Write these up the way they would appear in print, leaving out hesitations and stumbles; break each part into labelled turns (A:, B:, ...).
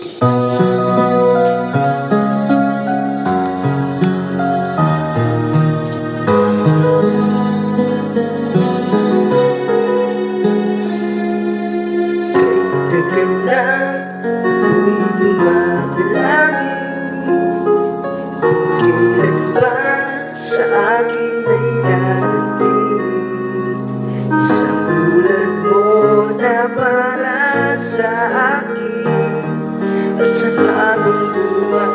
A: Tagal na ako'y dumadalangin, kailan ba sa akin ay darating isang tulad mo na para sa akin, at sa tamang buwan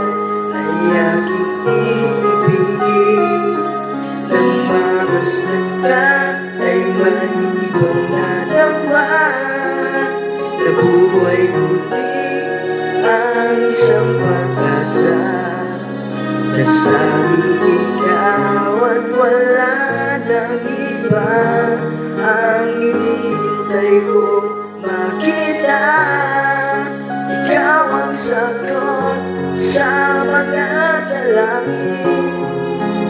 A: ay aking ibigin. Nang mamasdan ka ay manibang nalawa na buhay muli ang isang pag-asa. Nasabing ikaw at wala nang iba ang hinihintay ko makita. Ikaw ang sagot sa mga dalangin,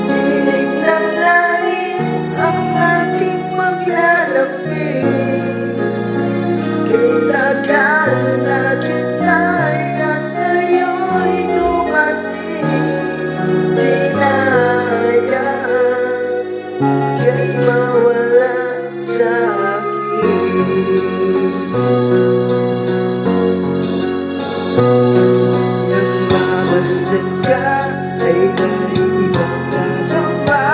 A: dinidig ng langit ang aking paglalapit. Kay tagal na kita'y at ngayon'y dumating, di na hayaan kay mawala sa akin. Nang mamasdan ka ay may ibang nagawa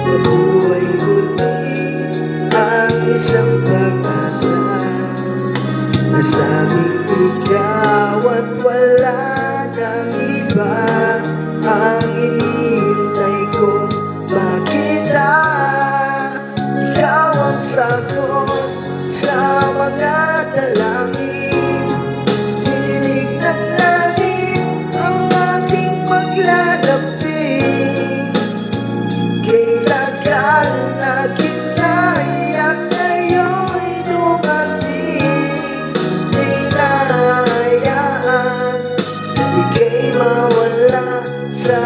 A: na buhay muli ang isang pag-asa. Nasabing ikaw at wala nang iba ang hinihintay ko makita. Ikaw ang sagot sa mga dalangin, dinidig ng langit ang aking paglalapit. Kay tagal na kita'y at ngayon'y dumating, di na hayaan ika'y mawala sa